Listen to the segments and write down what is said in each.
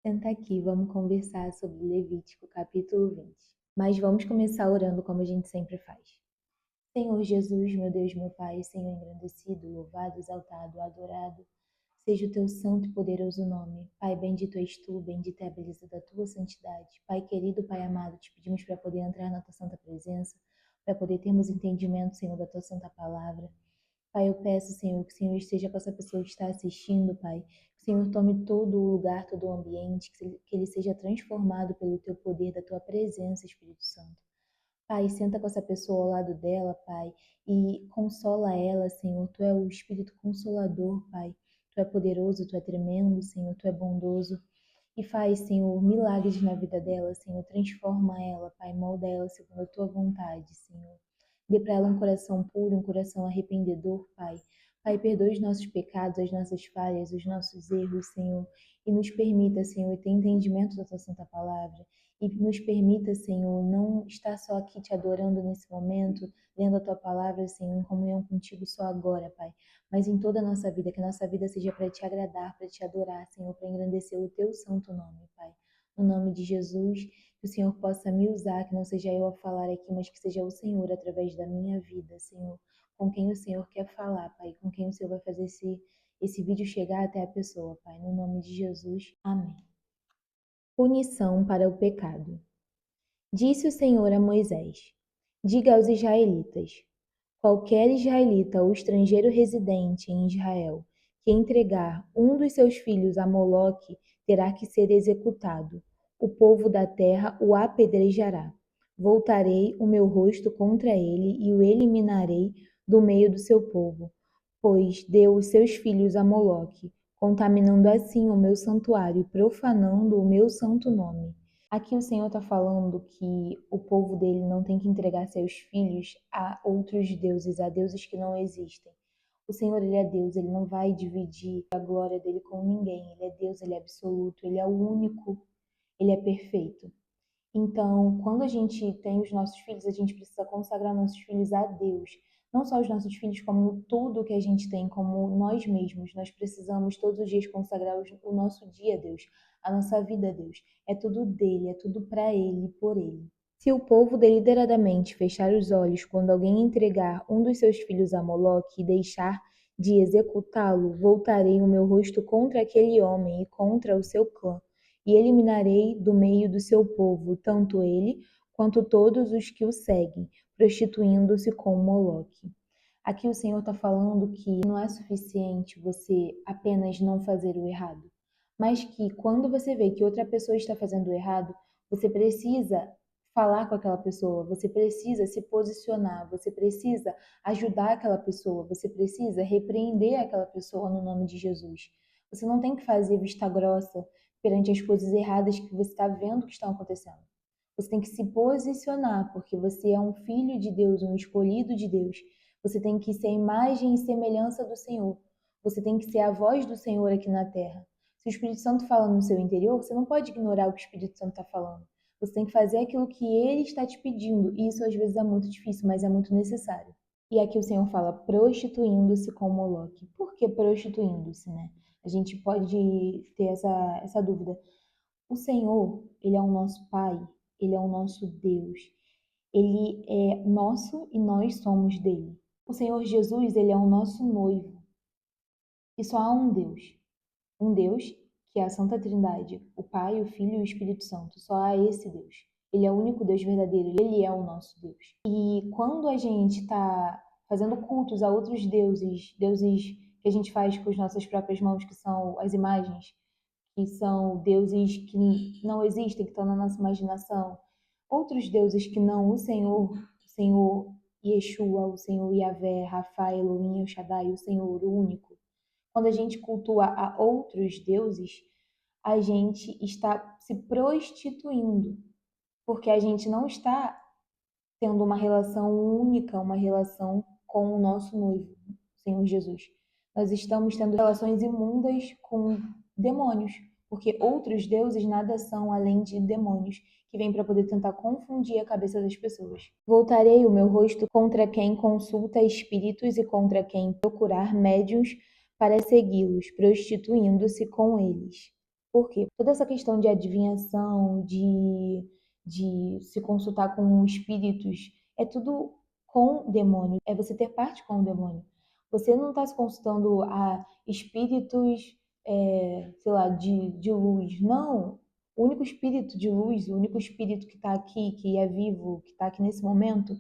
Senta aqui, vamos conversar sobre Levítico, capítulo 20. Mas vamos começar orando como a gente sempre faz. Senhor Jesus, meu Deus, meu Pai, Senhor engrandecido, louvado, exaltado, adorado, seja o teu santo e poderoso nome. Pai, bendito és tu, bendita é a beleza da tua santidade. Pai querido, Pai amado, te pedimos para poder entrar na tua santa presença, para poder termos entendimento, Senhor, da tua santa palavra. Pai, eu peço, Senhor, que o Senhor esteja com essa pessoa que está assistindo, Pai. Que o Senhor tome todo o lugar, todo o ambiente, que ele seja transformado pelo teu poder, da tua presença, Espírito Santo. Pai, senta com essa pessoa ao lado dela, Pai, e consola ela, Senhor. Tu é o Espírito Consolador, Pai. Tu é poderoso, Tu é tremendo, Senhor. Tu é bondoso. E faz, Senhor, milagres na vida dela, Senhor. Transforma ela, Pai. Molda ela segundo a Tua vontade, Senhor. Dê para ela um coração puro, um coração arrependedor, Pai. Pai, perdoe os nossos pecados, as nossas falhas, os nossos erros, Senhor. E nos permita, Senhor, ter entendimento da Tua Santa Palavra. E nos permita, Senhor, não estar só aqui te adorando nesse momento, lendo a Tua Palavra, Senhor, em comunhão contigo só agora, Pai. Mas em toda a nossa vida, que a nossa vida seja para te agradar, para te adorar, Senhor, para engrandecer o Teu santo nome, Pai. No nome de Jesus, que o Senhor possa me usar, que não seja eu a falar aqui, mas que seja o Senhor através da minha vida, Senhor. Com quem o Senhor quer falar, Pai. Com quem o Senhor vai fazer esse vídeo chegar até a pessoa, Pai. No nome de Jesus. Amém. Punição para o pecado. Disse o Senhor a Moisés: diga aos israelitas: qualquer israelita ou estrangeiro residente em Israel que entregar um dos seus filhos a Moloque terá que ser executado. O povo da terra o apedrejará. Voltarei o meu rosto contra ele e o eliminarei do meio do seu povo, pois deu os seus filhos a Moloque, contaminando assim o meu santuário e profanando o meu santo nome. Aqui o Senhor está falando que o povo dele não tem que entregar seus filhos a outros deuses, a deuses que não existem. O Senhor, ele é Deus, ele não vai dividir a glória dele com ninguém. Ele é Deus, ele é absoluto, ele é o único, ele é perfeito. Então, quando a gente tem os nossos filhos, a gente precisa consagrar nossos filhos a Deus. Não só os nossos filhos, como tudo que a gente tem, como nós mesmos. Nós precisamos todos os dias consagrar o nosso dia a Deus, a nossa vida a Deus. É tudo dele, é tudo para ele e por ele. Se o povo deliberadamente fechar os olhos quando alguém entregar um dos seus filhos a Moloque e deixar de executá-lo, voltarei o meu rosto contra aquele homem e contra o seu clã e eliminarei do meio do seu povo tanto ele quanto todos os que o seguem, prostituindo-se com Moloque. Aqui o Senhor está falando que não é suficiente você apenas não fazer o errado, mas que quando você vê que outra pessoa está fazendo o errado, você precisa falar com aquela pessoa, você precisa se posicionar, você precisa ajudar aquela pessoa, você precisa repreender aquela pessoa no nome de Jesus. Você não tem que fazer vista grossa perante as coisas erradas que você está vendo que estão acontecendo. Você tem que se posicionar, porque você é um filho de Deus, um escolhido de Deus. Você tem que ser a imagem e semelhança do Senhor. Você tem que ser a voz do Senhor aqui na terra. Se o Espírito Santo fala no seu interior, você não pode ignorar o que o Espírito Santo está falando. Você tem que fazer aquilo que ele está te pedindo. E isso às vezes é muito difícil, mas é muito necessário. E aqui o Senhor fala prostituindo-se com Moloque. Por que prostituindo-se, né? A gente pode ter essa dúvida. O Senhor, ele é o nosso Pai, ele é o nosso Deus. Ele é nosso e nós somos dele. O Senhor Jesus, ele é o nosso noivo. E só há um Deus. Um Deus que é a Santa Trindade, o Pai, o Filho e o Espírito Santo. Só há esse Deus. Ele é o único Deus verdadeiro, ele é o nosso Deus. E quando a gente está fazendo cultos a outros deuses, deuses que a gente faz com as nossas próprias mãos, que são as imagens, que são deuses que não existem, que estão na nossa imaginação, outros deuses que não o Senhor Yeshua, o Senhor Yahvé, Rafa, Elohim, El Shaddai, o Senhor, o único. Quando a gente cultua a outros deuses, a gente está se prostituindo, porque a gente não está tendo uma relação única, uma relação com o nosso noivo, o Senhor Jesus. Nós estamos tendo relações imundas com demônios, porque outros deuses nada são além de demônios que vêm para poder tentar confundir a cabeça das pessoas. Voltarei o meu rosto contra quem consulta espíritos e contra quem procurar médiuns para segui-los, prostituindo-se com eles. Por quê? Toda essa questão de adivinhação, de se consultar com espíritos, é tudo com demônio, é você ter parte com o demônio. Você não está se consultando a espíritos, sei lá, de luz. Não. O único espírito de luz, o único espírito que está aqui, que é vivo, que está aqui nesse momento,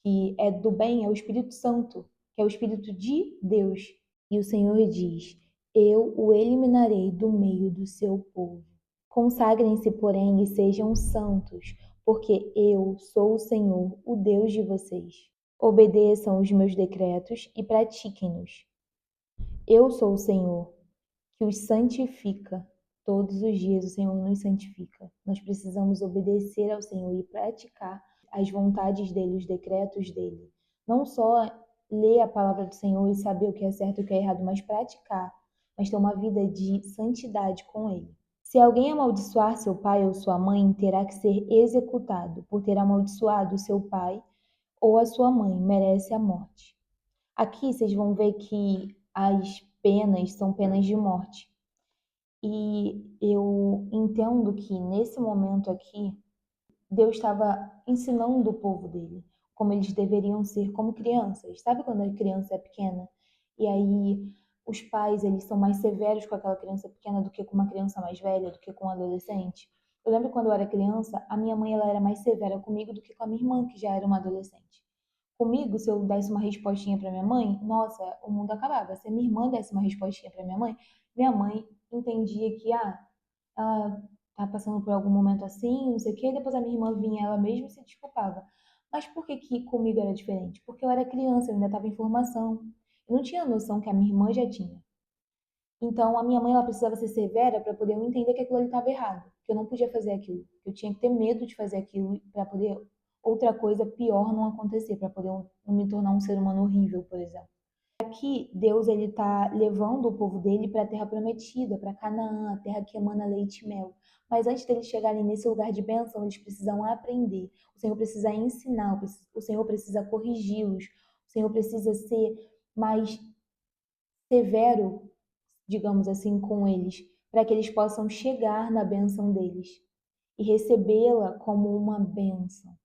que é do bem, é o Espírito Santo, que é o Espírito de Deus. E o Senhor diz: Eu o eliminarei do meio do seu povo. Consagrem-se, porém, e sejam santos, porque eu sou o Senhor, o Deus de vocês. Obedeçam os meus decretos e pratiquem-nos. Eu sou o Senhor, que os santifica. Todos os dias o Senhor nos santifica. Nós precisamos obedecer ao Senhor e praticar as vontades dele, os decretos dele. Não só ler a palavra do Senhor e saber o que é certo e o que é errado, mas praticar, mas ter uma vida de santidade com ele. Se alguém amaldiçoar seu pai ou sua mãe, terá que ser executado por ter amaldiçoado seu pai ou a sua mãe, merece a morte. Aqui vocês vão ver que as penas são penas de morte. E eu entendo que nesse momento aqui, Deus estava ensinando o povo dele como eles deveriam ser como crianças. Sabe quando a criança é pequena? E aí os pais, eles são mais severos com aquela criança pequena do que com uma criança mais velha, do que com um adolescente. Eu lembro quando eu era criança, a minha mãe ela era mais severa comigo do que com a minha irmã, que já era uma adolescente. Comigo, se eu desse uma respostinha para minha mãe, nossa, o mundo acabava. Se a minha irmã desse uma respostinha para minha mãe entendia que, ela tá passando por algum momento assim, não sei o quê, e depois a minha irmã vinha ela mesma e se desculpava. Mas por que que comigo era diferente? Porque eu era criança, eu ainda estava em formação. Eu não tinha noção que a minha irmã já tinha. Então, a minha mãe ela precisava ser severa para poder eu entender que aquilo ali estava errado, que eu não podia fazer aquilo. Eu tinha que ter medo de fazer aquilo para poder outra coisa pior não acontecer, para poder eu não me tornar um ser humano horrível, por exemplo. Aqui, Deus ele está levando o povo dele para a terra prometida, para Canaã, a terra que emana leite e mel. Mas antes deles chegarem nesse lugar de bênção, eles precisam aprender. O Senhor precisa ensinar, o Senhor precisa corrigi-los, o Senhor precisa ser mais severo, digamos assim, com eles, para que eles possam chegar na bênção deles e recebê-la como uma bênção.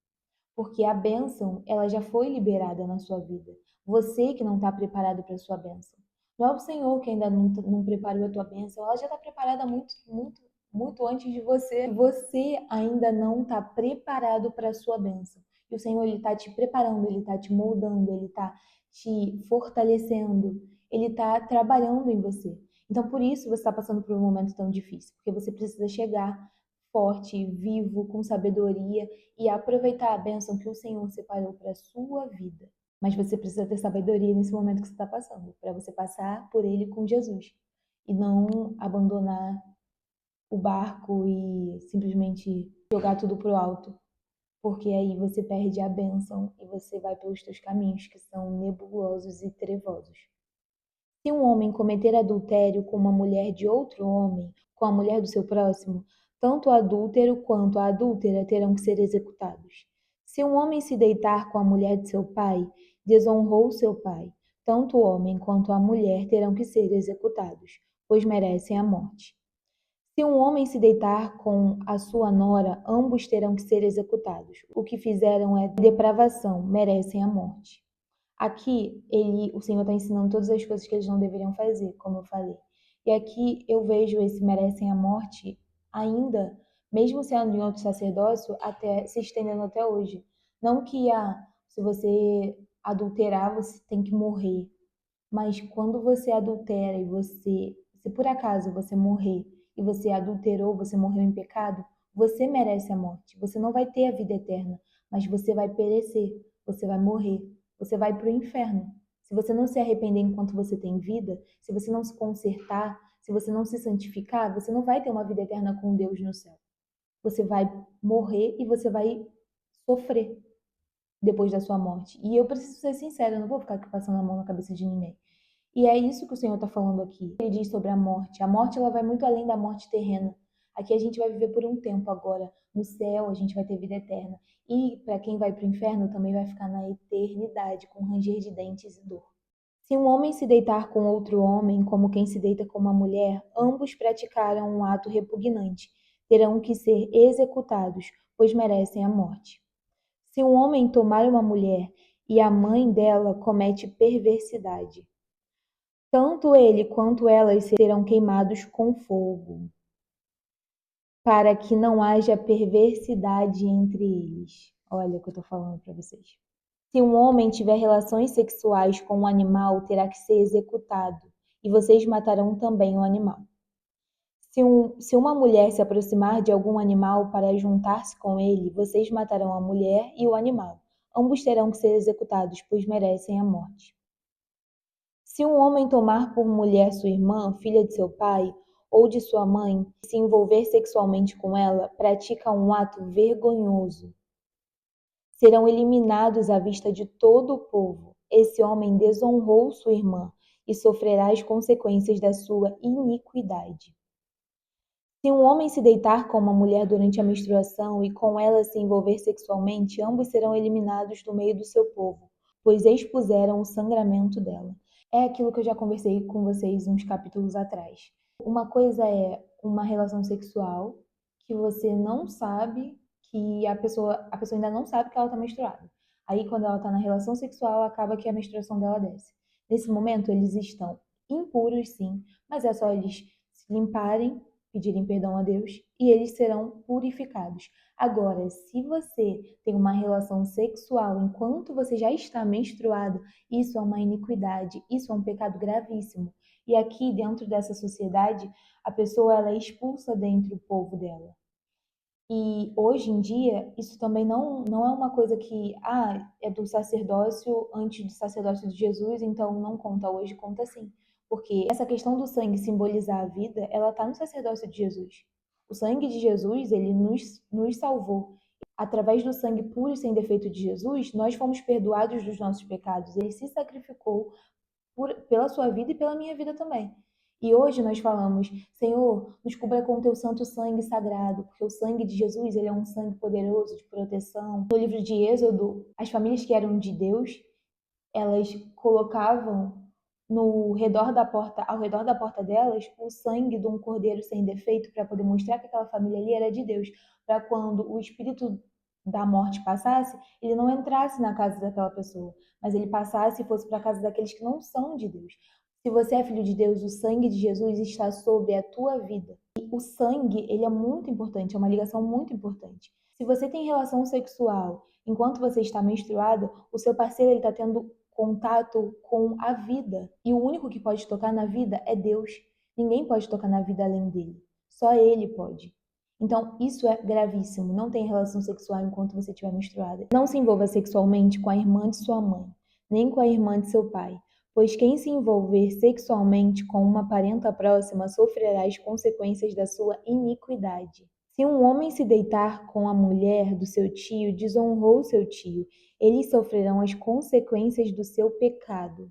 Porque a bênção, ela já foi liberada na sua vida. Você que não está preparado para a sua bênção. Não é o Senhor que ainda não preparou a tua bênção, ela já está preparada muito, muito, muito antes de você. Você ainda não está preparado para a sua bênção. E o Senhor, ele está te preparando, ele está te moldando, ele está te fortalecendo, ele está trabalhando em você. Então, por isso você está passando por um momento tão difícil, porque você precisa chegar forte, vivo, com sabedoria e aproveitar a bênção que o Senhor separou para a sua vida. Mas você precisa ter sabedoria nesse momento que você está passando, para você passar por ele com Jesus e não abandonar o barco e simplesmente jogar tudo pro alto, porque aí você perde a bênção e você vai pelos teus caminhos que são nebulosos e trevosos. Se um homem cometer adultério com uma mulher de outro homem, com a mulher do seu próximo, tanto o adúltero quanto a adúltera terão que ser executados. Se um homem se deitar com a mulher de seu pai, desonrou seu pai. Tanto o homem quanto a mulher terão que ser executados, pois merecem a morte. Se um homem se deitar com a sua nora, ambos terão que ser executados. O que fizeram é depravação, merecem a morte. Aqui, o Senhor está ensinando todas as coisas que eles não deveriam fazer, como eu falei. E aqui eu vejo esse merecem a morte ainda, mesmo sendo em outro sacerdócio, até se estendendo até hoje. Não que se você adulterar, você tem que morrer. Mas quando você adultera e se por acaso você morrer e você adulterou, você morreu em pecado, você merece a morte. Você não vai ter a vida eterna, mas você vai perecer, você vai morrer, você vai para o inferno. Se você não se arrepender enquanto você tem vida, se você não se consertar, se você não se santificar, você não vai ter uma vida eterna com Deus no céu. Você vai morrer e você vai sofrer depois da sua morte. E eu preciso ser sincera, eu não vou ficar aqui passando a mão na cabeça de ninguém. E é isso que o Senhor está falando aqui. Ele diz sobre a morte. A morte ela vai muito além da morte terrena. Aqui a gente vai viver por um tempo agora. No céu a gente vai ter vida eterna. E para quem vai para o inferno também vai ficar na eternidade, com ranger de dentes e dor. Se um homem se deitar com outro homem, como quem se deita com uma mulher, ambos praticaram um ato repugnante. Terão que ser executados, pois merecem a morte. Se um homem tomar uma mulher e a mãe dela comete perversidade, tanto ele quanto elas serão queimados com fogo, para que não haja perversidade entre eles. Olha o que eu estou falando para vocês. Se um homem tiver relações sexuais com um animal, terá que ser executado, e vocês matarão também o animal. Se uma mulher se aproximar de algum animal para juntar-se com ele, vocês matarão a mulher e o animal. Ambos terão que ser executados, pois merecem a morte. Se um homem tomar por mulher sua irmã, filha de seu pai, ou de sua mãe, e se envolver sexualmente com ela, pratica um ato vergonhoso. Serão eliminados à vista de todo o povo. Esse homem desonrou sua irmã e sofrerá as consequências da sua iniquidade. Se um homem se deitar com uma mulher durante a menstruação e com ela se envolver sexualmente, ambos serão eliminados do meio do seu povo, pois expuseram o sangramento dela. É aquilo que eu já conversei com vocês uns capítulos atrás. Uma coisa é uma relação sexual que você não sabe que a pessoa ainda não sabe que ela está menstruada. Aí, quando ela está na relação sexual, acaba que a menstruação dela desce. Nesse momento, eles estão impuros, sim, mas é só eles se limparem, pedirem perdão a Deus e eles serão purificados. Agora, se você tem uma relação sexual enquanto você já está menstruado, isso é uma iniquidade, isso é um pecado gravíssimo. E aqui, dentro dessa sociedade, a pessoa ela é expulsa dentro do povo dela. E hoje em dia, isso também não é uma coisa que, é do sacerdócio antes do sacerdócio de Jesus, então não conta. Hoje conta sim. Porque essa questão do sangue simbolizar a vida, ela está no sacerdócio de Jesus. O sangue de Jesus, ele nos salvou. Através do sangue puro e sem defeito de Jesus, nós fomos perdoados dos nossos pecados. Ele se sacrificou pela sua vida e pela minha vida também. E hoje nós falamos, Senhor, nos cubra com o teu santo sangue sagrado, porque o sangue de Jesus, ele é um sangue poderoso de proteção. No livro de Êxodo, as famílias que eram de Deus, elas colocavam no redor da porta, ao redor da porta delas, o sangue de um cordeiro sem defeito para poder mostrar que aquela família ali era de Deus, para quando o espírito da morte passasse, ele não entrasse na casa daquela pessoa, mas ele passasse e fosse para a casa daqueles que não são de Deus. Se você é filho de Deus, o sangue de Jesus está sobre a tua vida. E o sangue, ele é muito importante, é uma ligação muito importante. Se você tem relação sexual enquanto você está menstruada, o seu parceiro está tendo contato com a vida. E o único que pode tocar na vida é Deus. Ninguém pode tocar na vida além dele. Só ele pode. Então, isso é gravíssimo. Não tenha relação sexual enquanto você estiver menstruada. Não se envolva sexualmente com a irmã de sua mãe, nem com a irmã de seu pai, pois quem se envolver sexualmente com uma parenta próxima sofrerá as consequências da sua iniquidade. Se um homem se deitar com a mulher do seu tio, desonrou seu tio. Eles sofrerão as consequências do seu pecado.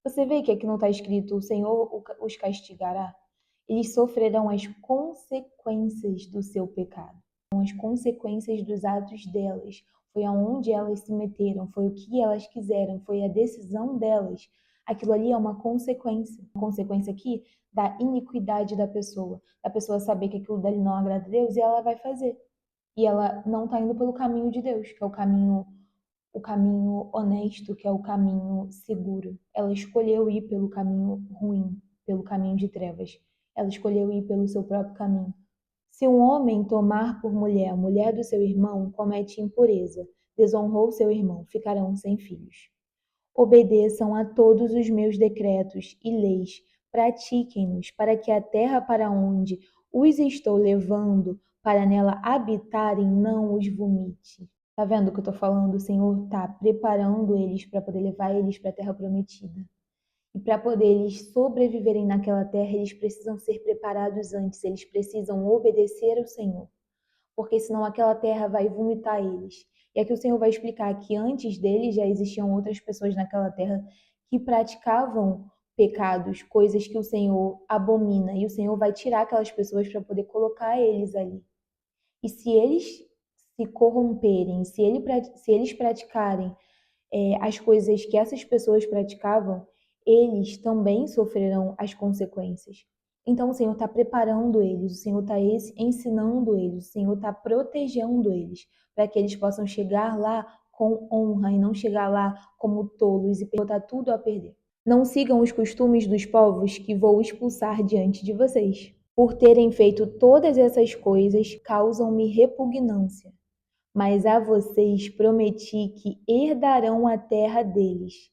Você vê que aqui não está escrito o Senhor os castigará? Eles sofrerão as consequências do seu pecado, as consequências dos atos delas. Foi aonde elas se meteram, foi o que elas quiseram, foi a decisão delas. Aquilo ali é uma consequência. Uma consequência aqui da iniquidade da pessoa saber que aquilo dali não agrada a Deus e ela vai fazer. E ela não está indo pelo caminho de Deus, que é o caminho honesto, que é o caminho seguro. Ela escolheu ir pelo caminho ruim, pelo caminho de trevas. Ela escolheu ir pelo seu próprio caminho. Se um homem tomar por mulher a mulher do seu irmão, comete impureza, desonrou seu irmão, ficarão sem filhos. Obedeçam a todos os meus decretos e leis, pratiquem-nos, para que a terra para onde os estou levando, para nela habitarem, não os vomite. Tá vendo o que eu tô falando? O Senhor tá preparando eles para poder levar eles para a terra prometida. E para poder eles sobreviverem naquela terra, eles precisam ser preparados antes, eles precisam obedecer ao Senhor, porque senão aquela terra vai vomitar eles. E aqui o Senhor vai explicar que antes deles já existiam outras pessoas naquela terra que praticavam pecados, coisas que o Senhor abomina, e o Senhor vai tirar aquelas pessoas para poder colocar eles ali. E se eles se corromperem, se eles praticarem as coisas que essas pessoas praticavam, eles também sofrerão as consequências. Então o Senhor está preparando eles, o Senhor está ensinando eles, o Senhor está protegendo eles, para que eles possam chegar lá com honra e não chegar lá como tolos e botar tudo a perder. Não sigam os costumes dos povos que vou expulsar diante de vocês. Por terem feito todas essas coisas, causam-me repugnância. Mas a vocês prometi que herdarão a terra deles.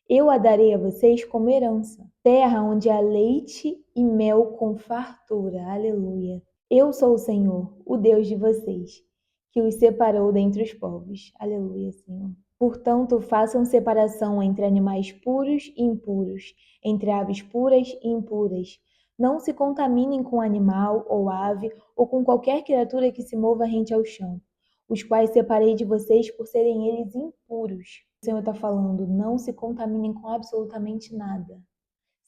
Eu a darei a vocês como herança, terra onde há leite e mel com fartura. Aleluia. Eu sou o Senhor, o Deus de vocês, que os separou dentre os povos. Aleluia, Senhor. Portanto, façam separação entre animais puros e impuros, entre aves puras e impuras. Não se contaminem com animal ou ave ou com qualquer criatura que se mova rente ao chão, os quais separei de vocês por serem eles impuros. O Senhor está falando, não se contaminem com absolutamente nada.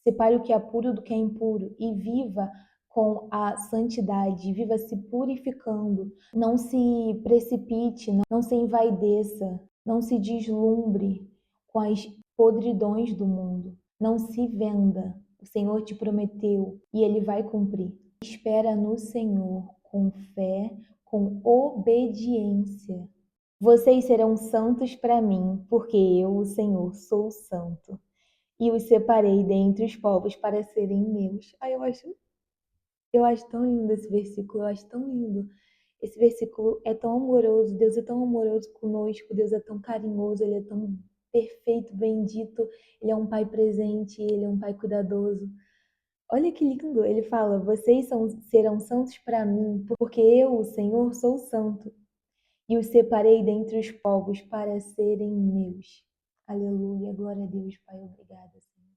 Separe o que é puro do que é impuro e viva com a santidade, viva se purificando. Não se precipite, não se envaideça, não se deslumbre com as podridões do mundo. Não se venda. O Senhor te prometeu e Ele vai cumprir. Espera no Senhor com fé, com obediência. Vocês serão santos para mim, porque eu, o Senhor, sou santo e os separei dentre os povos para serem meus. Ai, eu acho tão lindo esse versículo, eu acho tão lindo. Esse versículo é tão amoroso, Deus é tão amoroso conosco, Deus é tão carinhoso, Ele é tão perfeito, bendito, Ele é um Pai presente, Ele é um Pai cuidadoso. Olha que lindo, ele fala, serão santos para mim, porque eu, o Senhor, sou santo, e os separei dentre os povos para serem meus. Aleluia, glória a Deus, Pai, obrigada, Senhor.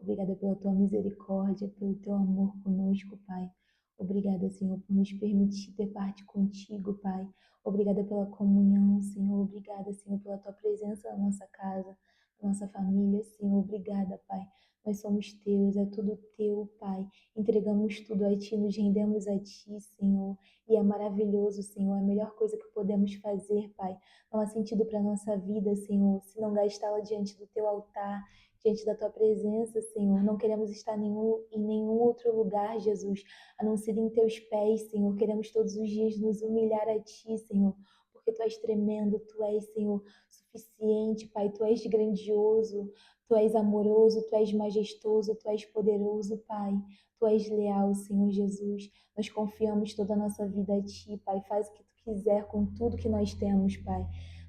Obrigada pela tua misericórdia, pelo teu amor conosco, Pai. Obrigada, Senhor, por nos permitir ter parte contigo, Pai. Obrigada pela comunhão, Senhor. Obrigada, Senhor, pela tua presença na nossa casa, na nossa família, Senhor. Obrigada, Pai. Nós somos teus, é tudo teu, Pai. Entregamos tudo a ti, nos rendemos a ti, Senhor. E é maravilhoso, Senhor. É a melhor coisa que podemos fazer, Pai. Não há sentido para a nossa vida, Senhor, se não gastá-la diante do teu altar, diante da tua presença, Senhor. Não queremos estar em nenhum outro lugar, Jesus, a não ser em teus pés, Senhor. Queremos todos os dias nos humilhar a ti, Senhor, porque tu és tremendo, tu és, Senhor, suficiente, Pai. Tu és grandioso, tu és amoroso, tu és majestoso, tu és poderoso, Pai. Tu és leal, Senhor Jesus. Nós confiamos toda a nossa vida a ti, Pai. Faz o que tu quiser com tudo que nós temos, Pai.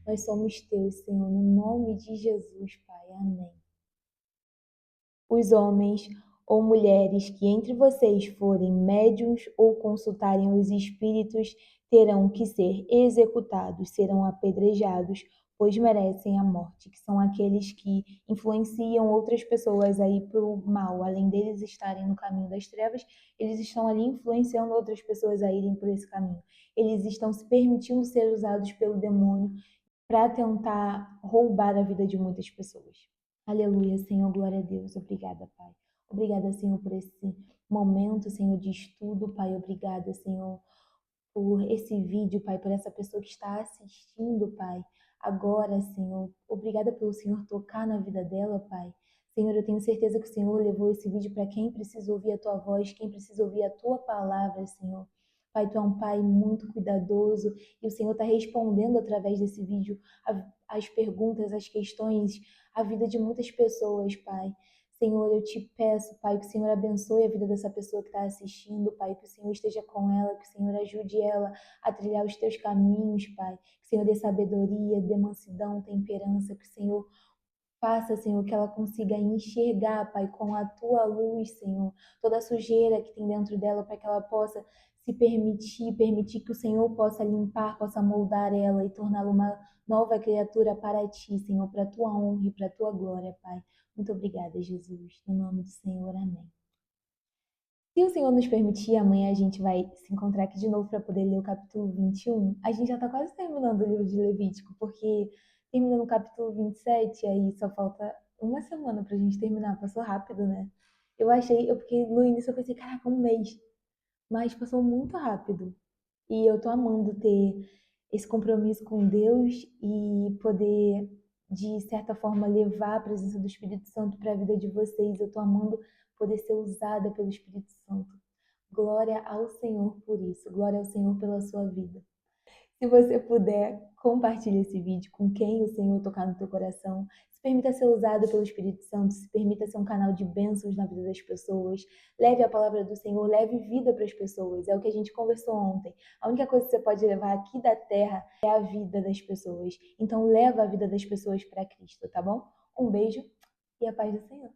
Nós somos teus, Senhor, no nome de Jesus, Pai. Amém. Os homens ou mulheres que entre vocês forem médiuns ou consultarem os espíritos terão que ser executados, serão apedrejados, pois merecem a morte, que são aqueles que influenciam outras pessoas aí para o mal. Além deles estarem no caminho das trevas, eles estão ali influenciando outras pessoas a irem por esse caminho. Eles estão se permitindo ser usados pelo demônio para tentar roubar a vida de muitas pessoas. Aleluia, Senhor, glória a Deus. Obrigada, Pai. Obrigada, Senhor, por esse momento, Senhor, de estudo, Pai. Obrigada, Senhor, por esse vídeo, Pai, por essa pessoa que está assistindo, Pai. Agora, Senhor, obrigada pelo Senhor tocar na vida dela, Pai. Senhor, eu tenho certeza que o Senhor levou esse vídeo para quem precisa ouvir a tua voz, quem precisa ouvir a tua palavra, Senhor. Pai, tu é um Pai muito cuidadoso e o Senhor está respondendo através desse vídeo as perguntas, as questões, a vida de muitas pessoas, Pai. Senhor, eu te peço, Pai, que o Senhor abençoe a vida dessa pessoa que está assistindo, Pai, que o Senhor esteja com ela, que o Senhor ajude ela a trilhar os teus caminhos, Pai, que o Senhor dê sabedoria, dê mansidão, temperança, que o Senhor faça, Senhor, que ela consiga enxergar, Pai, com a tua luz, Senhor, toda a sujeira que tem dentro dela, para que ela possa se permitir que o Senhor possa limpar, possa moldar ela e torná-la uma nova criatura para ti, Senhor, para a tua honra e para a tua glória, Pai. Muito obrigada, Jesus. No nome do Senhor, amém. Se o Senhor nos permitir, amanhã a gente vai se encontrar aqui de novo para poder ler o capítulo 21. A gente já está quase terminando o livro de Levítico, porque termina no capítulo 27, aí só falta uma semana para a gente terminar. Passou rápido, né? Porque no início eu pensei, caraca, um mês. Mas passou muito rápido. E eu tô amando ter esse compromisso com Deus e poder de certa forma, levar a presença do Espírito Santo para a vida de vocês. Eu tô amando poder ser usada pelo Espírito Santo. Glória ao Senhor por isso. Glória ao Senhor pela sua vida. Se você puder, compartilhe esse vídeo com quem o Senhor tocar no teu coração. Se permita ser usado pelo Espírito Santo, se permita ser um canal de bênçãos na vida das pessoas. Leve a palavra do Senhor, leve vida para as pessoas. É o que a gente conversou ontem. A única coisa que você pode levar aqui da terra é a vida das pessoas. Então leva a vida das pessoas para Cristo, tá bom? Um beijo e a paz do Senhor.